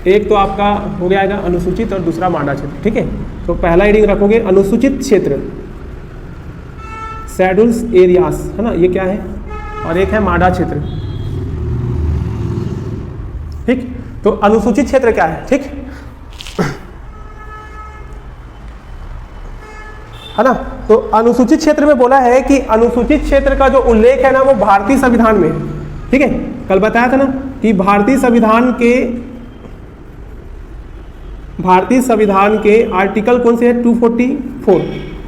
एक तो आपका हो जाएगा अनुसूचित और दूसरा माडा क्षेत्र, ठीक है। तो पहला हेडिंग रखोगे अनुसूचित क्षेत्र, शेड्यूल्स एरियाज, है ना, ये क्या है, और एक है माडा क्षेत्र, ठीक। तो अनुसूचित क्षेत्र क्या है, ठीक है ना। तो अनुसूचित क्षेत्र में बोला है कि अनुसूचित क्षेत्र का जो उल्लेख है ना वो भारतीय संविधान में है, ठीक है। कल बताया था ना कि भारतीय संविधान के आर्टिकल कौन से है, 244,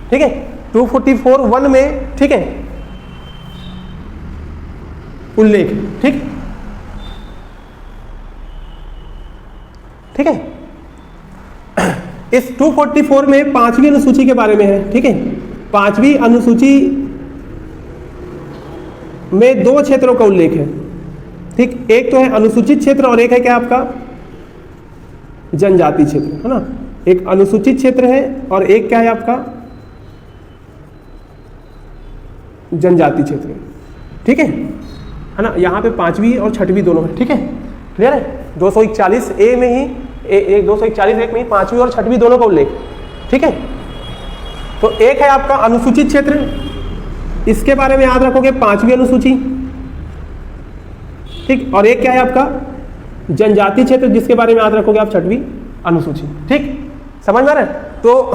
ठीक है, 244(1) में, ठीक है, उल्लेख, ठीक, ठीक है। इस 244 में 5वीं अनुसूची के बारे में है, ठीक है। 5वीं अनुसूची में 2 क्षेत्रों का उल्लेख है, ठीक। एक तो है अनुसूचित क्षेत्र और एक है क्या आपका जनजाति क्षेत्र, है ना। एक अनुसूचित क्षेत्र है और एक क्या है आपका जनजाति क्षेत्र है, ठीक है ना। यहाँ पे 5वीं और 6वीं दोनों है, ठीक है, क्लियर है। 241A में ही 241(1) में 5वीं और 6वीं दोनों का उल्लेख, ठीक है। तो एक है आपका अनुसूचित क्षेत्र, इसके बारे में याद रखोगे 5वीं अनुसूची, ठीक, और एक क्या है आपका जनजाति क्षेत्र जिसके बारे में याद रखोगे आप 6वीं अनुसूची, ठीक, समझ में आ रहा है। तो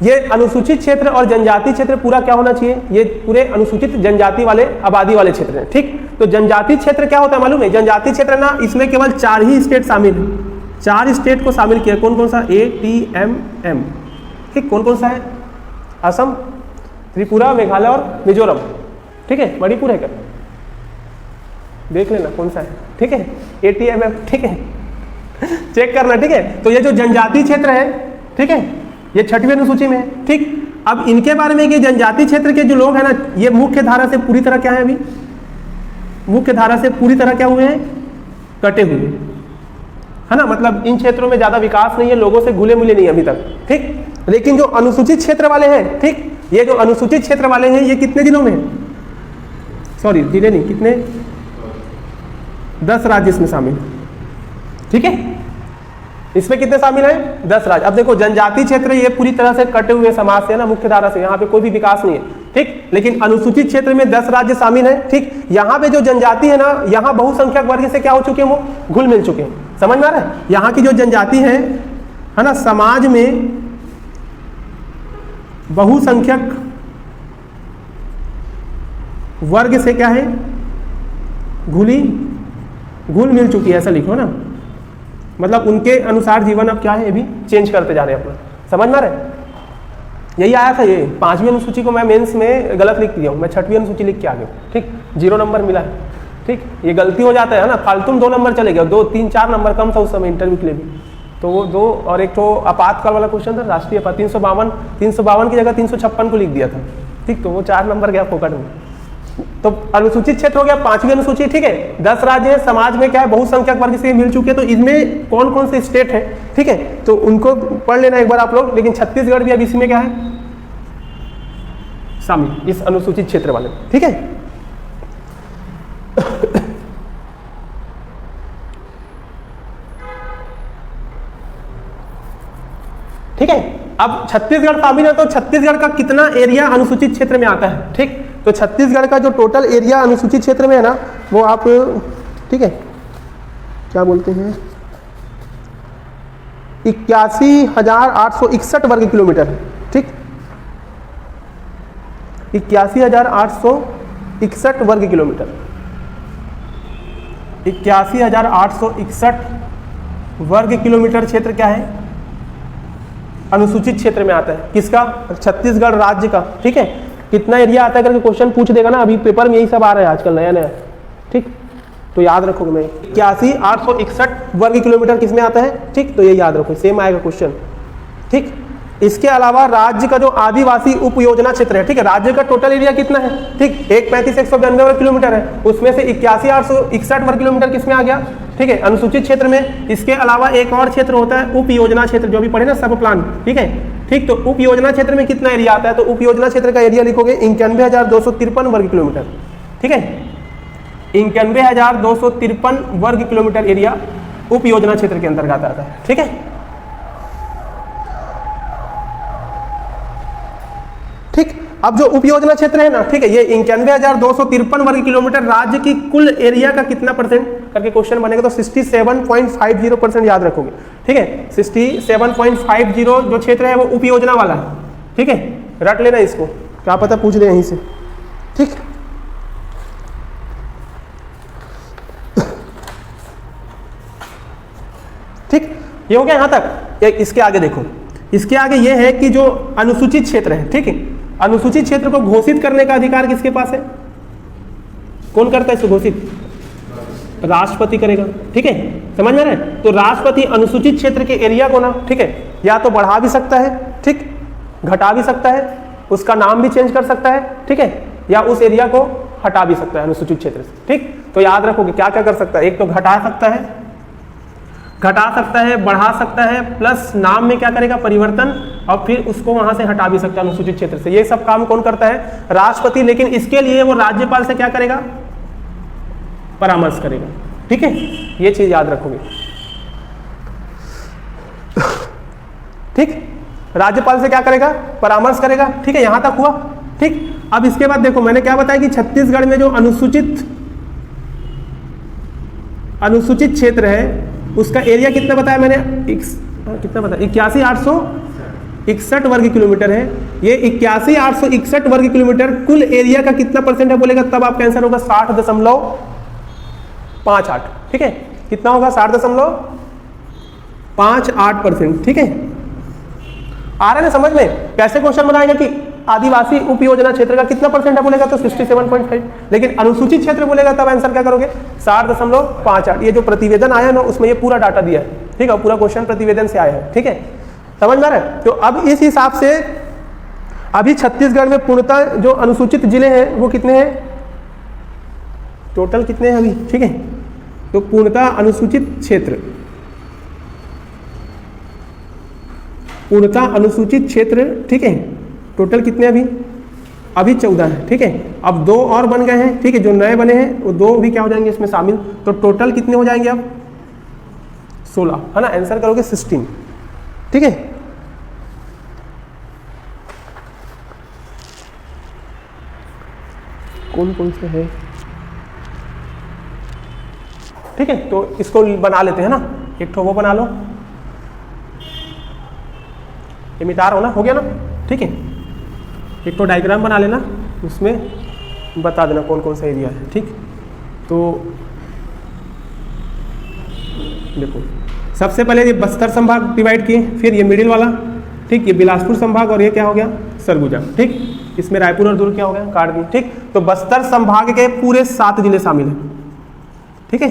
ये अनुसूचित क्षेत्र और जनजाति क्षेत्र पूरा क्या होना चाहिए, ये पूरे अनुसूचित जनजाति वाले आबादी वाले क्षेत्र हैं, ठीक। तो जनजाति क्षेत्र क्या होता है मालूम है, जनजाति क्षेत्र ना इसमें केवल 4 ही स्टेट शामिल है, 4 स्टेट को शामिल किया, कौन कौन सा, ATMM, ठीक, कौन कौन सा है, असम, त्रिपुरा, मेघालय और मिजोरम, ठीक है, मणिपुर है क्या, देख लेना कौन सा है, ठीक है, ATMM, ठीक है, चेक करना, ठीक है। तो ये जो जनजाति क्षेत्र है, ठीक है, ये 6वीं अनुसूची में है, ठीक। अब इनके बारे में कि जनजाति क्षेत्र के जो लोग हैं ना, ये मुख्य धारा से पूरी तरह क्या है, अभी मुख्य धारा से पूरी तरह क्या हुए हैं, कटे हुए, है ना। मतलब इन क्षेत्रों में ज्यादा विकास नहीं है, लोगों से घुले मिले नहीं अभी तक, ठीक। लेकिन जो अनुसूचित क्षेत्र वाले हैं, ठीक, ये जो अनुसूचित क्षेत्र वाले हैं ये कितने जिलों में, सॉरी जिले नहीं, कितने, 10 राज्य इसमें शामिल, ठीक है। इसमें कितने शामिल हैं, 10 राज्य। अब देखो जनजाति क्षेत्र ये पूरी तरह से कटे हुए समाज से है ना, मुख्य धारा से, यहाँ पे कोई भी विकास नहीं है, ठीक। लेकिन अनुसूचित क्षेत्र में 10 राज्य शामिल हैं, ठीक। यहाँ पे जो जनजाति है ना, यहाँ बहुसंख्यक वर्ग से क्या हो चुके हैं, वो घुल मिल चुके हैं, समझ में आ रहा है। यहाँ की जो जनजाति है ना, समाज में बहुसंख्यक वर्ग से क्या है, घुल मिल चुकी है, ऐसा लिखो ना। मतलब उनके अनुसार जीवन अब क्या है, अभी चेंज करते जा रहे हैं अपना, समझ में आ रहा है। यही आया था, ये 5वीं अनुसूची को मैं मेंस में गलत लिख दिया हूँ, मैं 6वीं अनुसूची लिख के आ गया, ठीक, 0 नंबर मिला है, ठीक। ये गलती हो जाता है ना, फालतू में 2 नंबर चले गए, 2, 3, 4 नंबर कम था उस समय इंटरव्यू के लिए भी, तो वो 2 और एक तो आपातकाल वाला क्वेश्चन था, राष्ट्रीय 352 की जगह 356 को लिख दिया था, ठीक। तो वो 4 नंबर गया फोकट में। तो अनुसूचित क्षेत्र हो गया 5वीं अनुसूची, ठीक है। 10 राज्य हैं, समाज में क्या है, बहुसंख्यक वर्ग से मिल चुके हैं, तो इनमें कौन कौन से स्टेट हैं, ठीक है, तो उनको पढ़ लेना एक बार आप लोग। लेकिन छत्तीसगढ़ भी अब इसी में क्या है शामिल, इस अनुसूचित क्षेत्र वाले, ठीक है। ठीक है, अब छत्तीसगढ़ शामिल है, तो छत्तीसगढ़ का कितना एरिया अनुसूचित क्षेत्र में आता है, ठीक। तो छत्तीसगढ़ का जो टोटल एरिया अनुसूचित क्षेत्र में है ना, वो आप, ठीक है, क्या बोलते हैं, 81,861 वर्ग किलोमीटर, ठीक, 81,861 वर्ग किलोमीटर, 81,861 वर्ग किलोमीटर क्षेत्र क्या है, अनुसूचित क्षेत्र में आता है। किसका, छत्तीसगढ़ राज्य का, ठीक है। कितना एरिया आता है करके क्वेश्चन पूछ देगा ना, अभी पेपर में यही सब आ रहा है आजकल नया नया, ठीक। तो याद रखोगे, मैं 81,861 वर्ग किलोमीटर किसमें आता है, ठीक। तो ये याद रखो, सेम आएगा क्वेश्चन, ठीक। इसके अलावा राज्य का जो आदिवासी उप योजना क्षेत्र है, ठीक है, राज्य का टोटल एरिया कितना है, ठीक, 135,192 वर्ग किलोमीटर है, उसमें से 81,861 वर्ग किलोमीटर किसमें आ गया, ठीक है, अनुसूचित क्षेत्र में। इसके अलावा एक और क्षेत्र होता है उप योजना क्षेत्र, जो भी पढ़े ना सब प्लान, ठीक है, ठीक। तो उप योजना क्षेत्र में कितना एरिया आता है, तो उप योजना क्षेत्र का एरिया लिखोगे 91,253 वर्ग किलोमीटर, ठीक है। 91,253 वर्ग किलोमीटर एरिया उप योजना क्षेत्र के अंतर्गत आता है। ठीक है, ठीक। अब जो उप योजना क्षेत्र है ना, ठीक है, ये 91,253 वर्ग किलोमीटर राज्य की कुल एरिया का कितना परसेंट करके क्वेश्चन बनेगा, तो 67.50% याद रखोगे। ठीक है, 67.50 जो क्षेत्र है वो उप योजना वाला है। ठीक है, रट लेना इसको, क्या पता पूछ ले यहीं से। ठीक, ठीक, ये हो गया यहां तक। इसके आगे देखो, इसके आगे ये है कि जो अनुसूचित क्षेत्र है, ठीक है, अनुसूचित क्षेत्र को घोषित करने का अधिकार किसके पास है? कौन करता है इसको घोषित? राष्ट्रपति करेगा। ठीक है, समझ में आ रहा है? तो राष्ट्रपति अनुसूचित क्षेत्र के एरिया को ना, ठीक है, या तो बढ़ा भी सकता है, ठीक, घटा भी सकता है, उसका नाम भी चेंज कर सकता है, ठीक है, या उस एरिया को हटा भी सकता है अनुसूचित क्षेत्र से। ठीक, तो याद रखोगे क्या क्या कर सकता है। एक तो घटा सकता है, बढ़ा सकता है, प्लस नाम में क्या करेगा, परिवर्तन, और फिर उसको वहां से हटा भी सकता है अनुसूचित क्षेत्र से। ये सब काम कौन करता है? राष्ट्रपति। लेकिन इसके लिए वो राज्यपाल से क्या करेगा? परामर्श करेगा। ठीक है, ये चीज याद रखोगे। ठीक, राज्यपाल से क्या करेगा? परामर्श करेगा। ठीक है, यहां तक हुआ। ठीक, अब इसके बाद देखो, मैंने क्या बताया कि छत्तीसगढ़ में जो अनुसूचित क्षेत्र है उसका एरिया कितना बताया मैंने? कितना बताया? 81,861 वर्ग किलोमीटर है। ये 81,861 वर्ग किलोमीटर कुल एरिया का कितना परसेंट है बोलेगा, तब आपका आंसर होगा 60.58। ठीक है, कितना होगा? 60.58%। ठीक है, आ रहा है ना समझ में? कैसे क्वेश्चन बनाएगा कि आदिवासी उप योजना क्षेत्र का कितना परसेंट है बोलेगा तो 67.5, लेकिन अनुसूचित क्षेत्र बोलेगा तब आंसर क्या करोगे? 60.58। ये जो प्रतिवेदन आया ना उसमें ये पूरा डाटा दिया है। ठीक है, पूरा क्वेश्चन प्रतिवेदन से आया है। ठीक है, समझ में आ रहा है? तो अब इस हिसाब से अभी छत्तीसगढ़ में पूर्णतः जो अनुसूचित जिले हैं वो कितने हैं, टोटल कितने हैं अभी? ठीक है, तो पूर्णतः अनुसूचित क्षेत्र, ठीक है, टोटल कितने अभी 14 है। ठीक है, अब 2 और बन गए हैं। ठीक है, जो नए बने हैं वो 2 भी क्या हो जाएंगे इसमें शामिल, तो टोटल कितने हो जाएंगे अब? 16, है ना? आंसर करोगे 16। ठीक है, कौन कौन से है? ठीक है, तो इसको बना लेते हैं ना, एक ठो वो बना लो, ये मिटा रहा हो ना, हो गया ना? ठीक है, एक तो डायग्राम बना लेना, उसमें बता देना कौन कौन सा एरिया है। ठीक, तो देखो, सबसे पहले ये बस्तर संभाग डिवाइड किए, फिर ये मिडिल वाला, ठीक, ये बिलासपुर संभाग, और ये क्या हो गया? सरगुजा। ठीक, इसमें रायपुर और दुर्ग क्या हो गया? काट दिए। ठीक, तो बस्तर संभाग के पूरे 7 जिले शामिल हैं। ठीक है,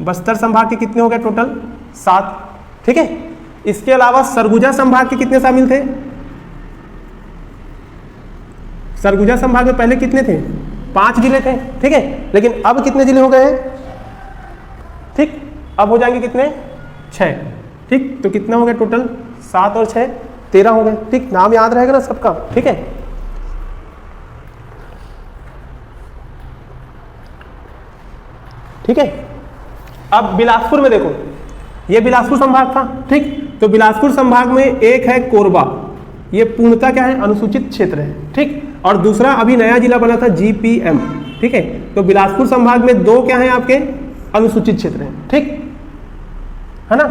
बस्तर संभाग के कितने हो गए टोटल? 7। ठीक है, इसके अलावा सरगुजा संभाग के कितने शामिल थे? सरगुजा संभाग में पहले कितने थे? 5 जिले थे। ठीक है, लेकिन अब कितने जिले हो गए हैं? ठीक, अब हो जाएंगे कितने? 6। ठीक, तो कितना हो गया टोटल? 7 और 6 13 हो गए। ठीक, नाम याद रहेगा ना सबका? ठीक है, ठीक है। अब बिलासपुर में देखो, ये बिलासपुर संभाग था। ठीक, तो बिलासपुर संभाग में एक है कोरबा, ये पूर्णतः क्या है? अनुसूचित क्षेत्र है। ठीक, और दूसरा अभी नया जिला बना था GPM। ठीक है, तो बिलासपुर संभाग में 2 क्या है आपके? अनुसूचित क्षेत्र हैं। ठीक है ना?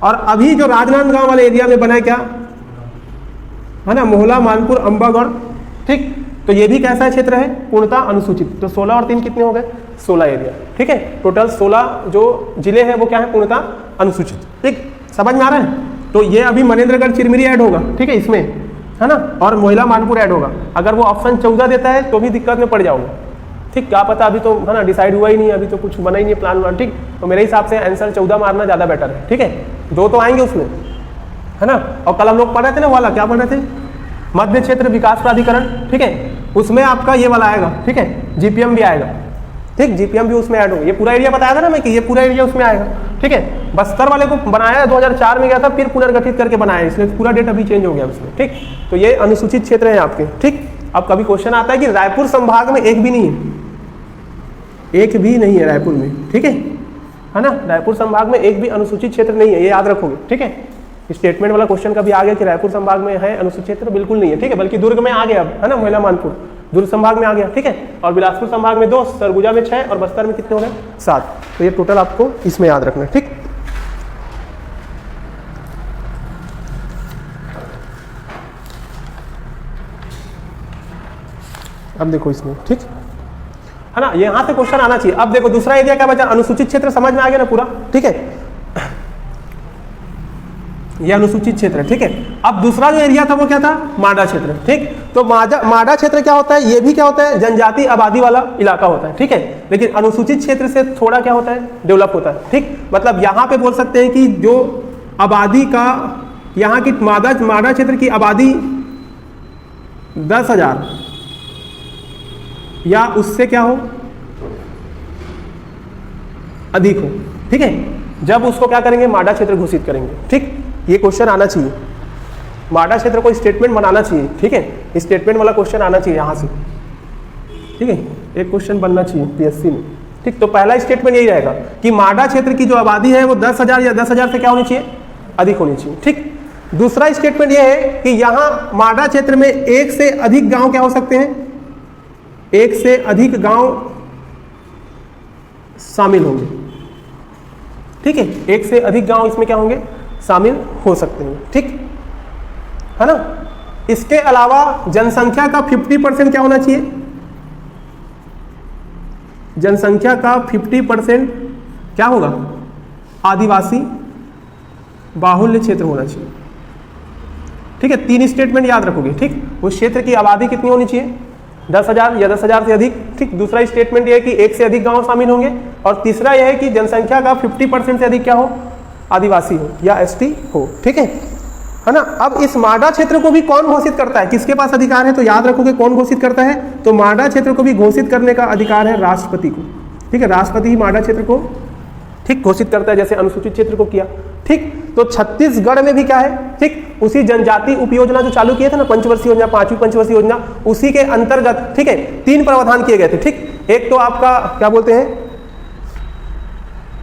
और अभी जो राजनांदगांव वाले एरिया में बना है क्या है ना, मोहला, मानपुर, अंबागढ़। ठीक, तो ये भी कैसा क्षेत्र है? पूर्णतः अनुसूचित। तो 16 और 3 कितने हो गए? 16 एरिया। ठीक है, टोटल 16 जो जिले हैं वो क्या है? पूर्णतः अनुसूचित। ठीक, समझ में आ रहा है? तो ये अभी मनेन्द्रगढ़ चिरमिरी ऐड होगा। ठीक है, इसमें है ना, और मोहला, मानपुर ऐड होगा। अगर वो ऑप्शन 14 देता है तो भी दिक्कत में पड़ जाओगे। ठीक, क्या पता, अभी तो है ना डिसाइड हुआ ही नहीं, अभी तो कुछ बना ही नहीं प्लान वान। ठीक, तो मेरे हिसाब से आंसर 14 मारना ज़्यादा बेटर है। ठीक है, 2 तो आएंगे उसमें, है ना। और कल हम लोग पढ़ रहे थे ना वाला, क्या पढ़ रहे थे? मध्य क्षेत्र विकास प्राधिकरण। ठीक है, उसमें आपका ये वाला आएगा। ठीक है, GPM भी आएगा। ठीक, GPM भी उसमें ऐड होगा। ये पूरा एरिया बताया था ना मैं कि ये पूरा एरिया उसमें आएगा। ठीक है, बस्तर वाले को बनाया 2004 में गया था, फिर पुनर्गठित करके बनाया, इसलिए पूरा डेट अभी चेंज हो गया उसमें। ठीक, तो ये अनुसूचित क्षेत्र है आपके। ठीक, अब कभी क्वेश्चन आता है कि रायपुर संभाग में एक भी नहीं है, एक भी नहीं है रायपुर में, ठीक है ना। रायपुर संभाग में एक भी अनुसूचित क्षेत्र नहीं है, ये याद रखोगे, ठीक है। स्टेटमेंट वाला क्वेश्चन कभी आ गया कि रायपुर संभाग में है अनुसूचित क्षेत्र, बिल्कुल नहीं है, ठीक है। बल्कि दुर्ग में आ गया अब, है ना, महिला मानपुर दुर्ग संभाग में आ गया, ठीक है। और बिलासपुर संभाग में 2, सरगुजा में 6 और बस्तर में कितने हो गए 7। तो ये टोटल आपको इसमें याद रखना है, ठीक। अब देखो इसमें, ठीक है ना, यहां से क्वेश्चन आना चाहिए। अब देखो दूसरा एरिया क्या बचा, अनुसूचित क्षेत्र, समझ में आ गया ना पूरा, ठीक है। यह अनुसूचित क्षेत्र है, ठीक है। अब दूसरा जो एरिया था वो क्या था, माडा क्षेत्र, ठीक। तो माडा क्षेत्र क्या होता है, ये भी क्या होता है, जनजाति आबादी वाला इलाका होता है, ठीक है। लेकिन अनुसूचित क्षेत्र से थोड़ा क्या होता है, डेवलप होता है, ठीक। मतलब यहाँ पे बोल सकते हैं कि जो आबादी का, यहाँ की माडा क्षेत्र की आबादी 10,000 या उससे क्या हो, अधिक हो, ठीक है। जब उसको क्या करेंगे, माडा क्षेत्र घोषित करेंगे, ठीक। ये क्वेश्चन आना चाहिए, माडा क्षेत्र को स्टेटमेंट बनाना चाहिए, ठीक है। स्टेटमेंट वाला क्वेश्चन आना चाहिए यहाँ से, ठीक है। एक क्वेश्चन बनना चाहिए पीएससी में, ठीक। तो पहला स्टेटमेंट यही रहेगा कि माडा क्षेत्र की जो आबादी है वो 10,000 या 10,000 से क्या होनी चाहिए, अधिक होनी चाहिए, ठीक। दूसरा स्टेटमेंट यह है कि यहाँ माडा क्षेत्र में एक से अधिक गांव क्या हो सकते हैं, एक से अधिक गांव शामिल होंगे, ठीक है। एक से अधिक गांव इसमें क्या होंगे, शामिल हो सकते हैं, ठीक है ना। इसके अलावा जनसंख्या का 50% क्या होना चाहिए, जनसंख्या का 50% क्या होगा, आदिवासी बाहुल्य क्षेत्र होना चाहिए, ठीक है। 3 स्टेटमेंट याद रखोगे, ठीक। उस क्षेत्र की आबादी कितनी होनी चाहिए, 10,000 या 10,000 से अधिक, ठीक। दूसरा स्टेटमेंट यह है कि एक से अधिक गांव शामिल होंगे, और तीसरा यह है कि जनसंख्या का 50% से अधिक क्या हो, आदिवासी हो या एसटी हो, ठीक है ना। अब इस माडा क्षेत्र को भी कौन घोषित करता है, किसके पास अधिकार है, तो याद रखोगे कौन घोषित करता है, तो माडा क्षेत्र को भी घोषित करने का अधिकार है राष्ट्रपति को, ठीक है। राष्ट्रपति ही माडा क्षेत्र को, ठीक, घोषित करता है, जैसे अनुसूचित क्षेत्र को किया, ठीक। तो छत्तीसगढ़ में भी क्या है, ठीक, उसी जनजाति उपयोजना जो चालू किए थे ना, पंचवर्षीय योजना, 5वीं पंचवर्षीय योजना, उसी के अंतर्गत, ठीक है, 3 प्रावधान किए गए थे, ठीक। एक तो आपका क्या बोलते हैं,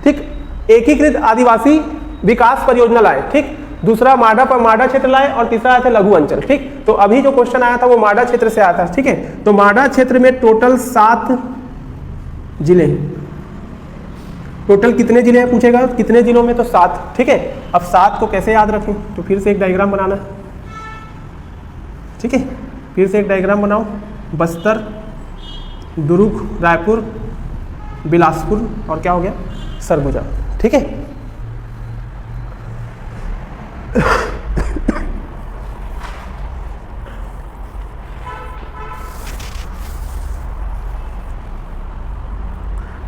ठीक, एकीकृत आदिवासी विकास परियोजना लाए, ठीक। दूसरा माडा क्षेत्र लाए, और तीसरा आया था लघु अंचल, ठीक। तो अभी जो क्वेश्चन आया था वो माडा क्षेत्र से आया था, ठीक है। तो माडा क्षेत्र में टोटल 7 जिले हैं। टोटल कितने जिले हैं पूछेगा, कितने जिलों में, तो 7, ठीक है। अब 7 को कैसे याद रखें, तो फिर से एक डायग्राम बनाना है, ठीक है। फिर से एक डायग्राम बनाओ, बस्तर, दुर्ग, रायपुर, बिलासपुर और क्या हो गया, सरगुजा, ठीक है।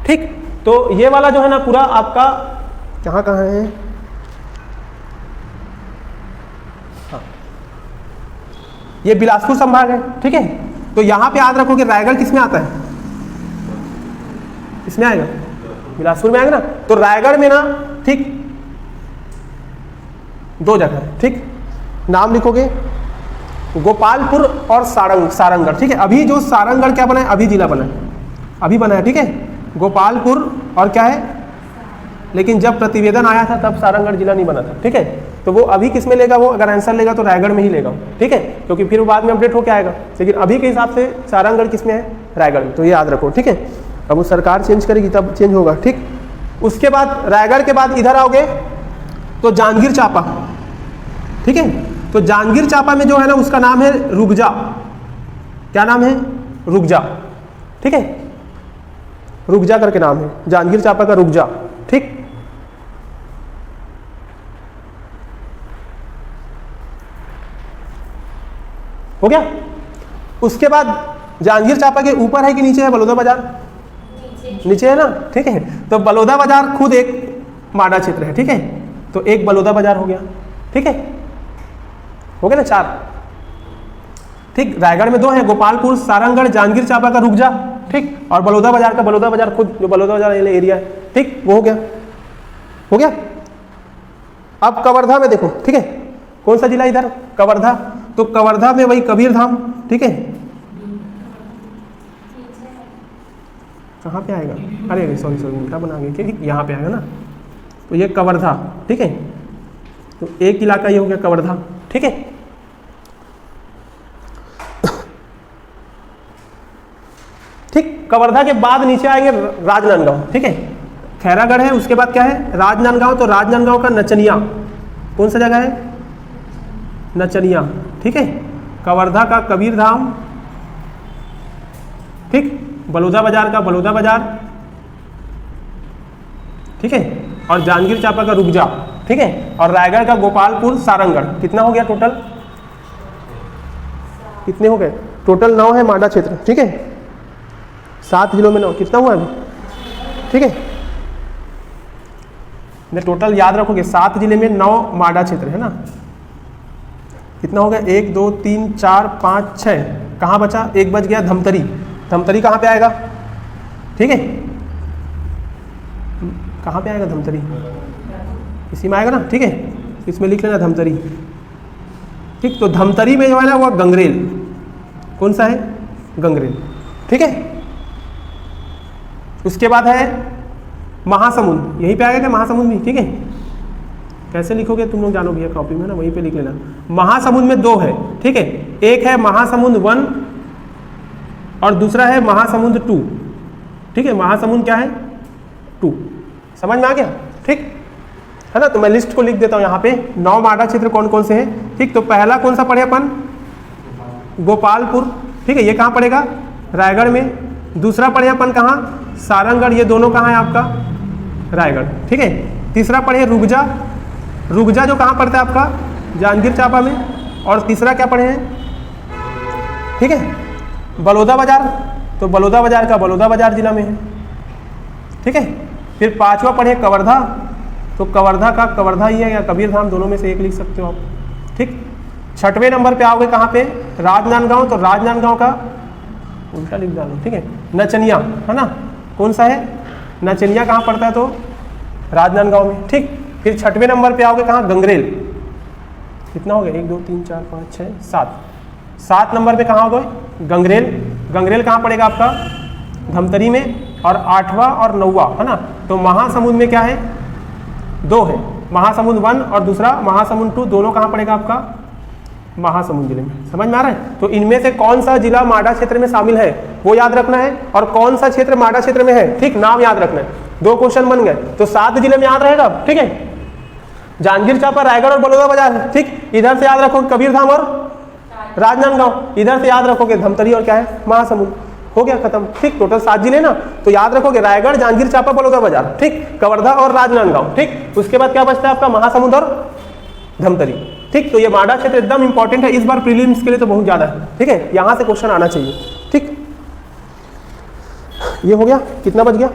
ठीक, तो ये वाला जो है ना पूरा आपका कहाँ है, हाँ, ये बिलासपुर संभाग है, ठीक है। तो यहां पे याद रखो कि रायगढ़ किसमें आता है, इसमें आएगा, बिलासपुर में आएगा ना। तो रायगढ़ में ना, ठीक, 2 जगह है, ठीक। नाम लिखोगे गोपालपुर और सारंगढ़, ठीक है। अभी जो सारंगढ़ क्या बना है, अभी जिला बना है, अभी बना है, ठीक है। गोपालपुर और क्या है, लेकिन जब प्रतिवेदन आया था तब सारंगढ़ जिला नहीं बना था, ठीक है। तो वो अभी किस में लेगा, वो अगर आंसर लेगा तो रायगढ़ में ही लेगा, ठीक है, क्योंकि फिर बाद में अपडेट होकर आएगा। लेकिन अभी के हिसाब से सारंगढ़ किस में है, रायगढ़ में, तो ये याद रखो, ठीक है। अब वो सरकार चेंज करेगी तब चेंज होगा, ठीक। उसके बाद रायगढ़ के बाद इधर आओगे तो जांजगीर चांपा, ठीक है। तो जांजगीर चांपा में जो है ना उसका नाम है रुगजा, क्या नाम है, रुगजा, ठीक है। रुगजा करके नाम है, जांजगीर चांपा का रुगजा, ठीक। हो गया। उसके बाद जांजगीर चांपा के ऊपर है कि नीचे है बलौदा बाजार, नीचे है ना, ठीक है। तो बलौदा बाजार खुद एक माडा क्षेत्र है, ठीक है। तो एक बलौदा बाजार हो गया, ठीक है, हो गया ना 4, ठीक। रायगढ़ में 2 है, गोपालपुर, सारंगढ़, जांजगीर चांपा का रुगजा, ठीक। और बलौदा बाजार खुद जो बलौदा बाजार एरिया है, ठीक, वो हो गया, हो गया। अब कवर्धा में देखो, ठीक है, कौन सा जिला इधर, कवर्धा। तो कवर्धा में वही कबीर धाम, ठीक है, कहाँ पे आएगा, अरे सॉरी उल्टा बना गया, ठीक यहाँ पे आएगा ना, तो ये कवर्धा, ठीक है। तो एक इलाका ये हो गया कवर्धा, ठीक है। ठीक, कवर्धा के बाद नीचे आएंगे राजनांदगांव, ठीक है। खैरागढ़ है, उसके बाद क्या है राजनांदगांव। तो राजनांदगांव का नचनिया, कौन सा जगह है, नचनिया, ठीक है। कवर्धा का कबीरधाम, ठीक। बलौदा बाजार का बलौदा बाजार, ठीक है। और जांजगीर चांपा का रुकजा, ठीक है। और रायगढ़ का गोपालपुर सारंगगढ़। कितना हो गया टोटल, कितने हो गए टोटल, 9 है माडा क्षेत्र, ठीक है। 7 जिलों में 9, कितना हुआ अभी, ठीक है। टोटल याद रखोगे 7 जिले में 9 माडा क्षेत्र है ना। कितना हो गया, 1 2 3 4 5 6, कहाँ बचा, एक बच गया धमतरी। धमतरी कहाँ पे आएगा, ठीक है। कहाँ पे आएगा धमतरी, इसी में आएगा ना, ठीक है। इसमें लिख लेना धमतरी, ठीक। तो धमतरी में जो है ना वो गंगरेल, कौन सा है, गंगरेल, ठीक है। उसके बाद है महासमुंद, यहीं पे आएगा क्या महासमुंद भी, ठीक है। कैसे लिखोगे तुम लोग जानो भैया, कॉपी में ना वहीं पे लिख लेना। महासमुंद में 2 है, ठीक है। एक है महासमुंद 1 और दूसरा है महासमुंद 2, ठीक है। महासमुंद क्या है 2, समझ में आ गया, ठीक है ना। तो मैं लिस्ट को लिख देता हूँ यहाँ पे, 9 माडा क्षेत्र कौन कौन से हैं, ठीक। तो पहला कौन सा पढ़े अपन, गोपालपुर, ठीक है। ये कहाँ पड़ेगा, रायगढ़ में। दूसरा पढ़े अपन कहाँ, सारंगगढ़, ये दोनों कहाँ है आपका, रायगढ़, ठीक है। तीसरा पढ़े रुकजा, रुकजा जो कहाँ पड़ता है आपका, जांजगीर चांपा में। और तीसरा क्या पढ़े हैं, ठीक है, बलौदा बाजार। तो बलौदा बाजार का बलौदा बाजार जिला में है, ठीक है। फिर 5वां पढ़े कवर्धा, तो कवर्धा का कवर्धा ही है या कबीरधाम, दोनों में से एक लिख सकते हो आप, ठीक। 6वें नंबर पे आओगे कहाँ पे, राजनांदगांव। तो राजनांदगांव का उल्टा लिख डालो, ठीक है, नचनिया, है ना। कौन सा है, नचनिया कहाँ पड़ता है, तो राजनांदगांव में, ठीक। फिर 6वें नंबर पे आओगे कहाँ, गंगरेल। कितना हो गया, 1 2 3 4 5 6 7, 7 नंबर पे कहाँ हो गए, गंगरेल। गंगरेल कहाँ पड़ेगा आपका, धमतरी में। और 8वां और 9वां, है ना। तो महासमुंद में क्या है, 2 है, महासमुंद 1 और दूसरा महासमुंद 2, दोनों कहाँ पड़ेगा आपका, महासमुंद जिले में। समझ में आ रहा है। तो इनमें से कौन सा जिला माडा क्षेत्र में शामिल है वो याद रखना है, और कौन सा क्षेत्र माडा क्षेत्र में है, ठीक, नाम याद रखना है। 2 क्वेश्चन बन गए, तो 7 जिले में याद रहेगा, ठीक है। जांजगीर चांपा, रायगढ़ और बलौदा बाजार है, ठीक। इधर से याद रखोगे कबीरधाम और राजनांदगांव, इधर से याद रखोगे धमतरी और क्या है, महासमुंद। हो गया खत्म, ठीक। टोटल 7 जिले ना, तो याद रखोगे रायगढ़, जांजगीर चांपा, बलौदा बाजार, ठीक, कवर्धा और राजनांदगांव, ठीक। उसके बाद क्या बचता है आपका, महासमुंद और धमतरी, ठीक। तो ये माडा क्षेत्र एकदम इंपॉर्टेंट है इस बार प्रीलिम्स के लिए, तो बहुत ज्यादा है, ठीक है। यहाँ से क्वेश्चन आना चाहिए, ठीक। ये हो गया, कितना बच गया,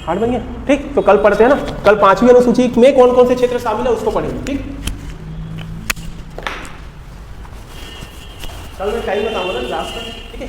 8 बन गया, ठीक। तो कल पढ़ते हैं ना, कल 5वीं अनुसूची में कौन कौन से क्षेत्र शामिल है उसको पढ़ेंगे, ठीक। कल मैं टाइम बताऊंगा ना लास्ट तक, ठीक है।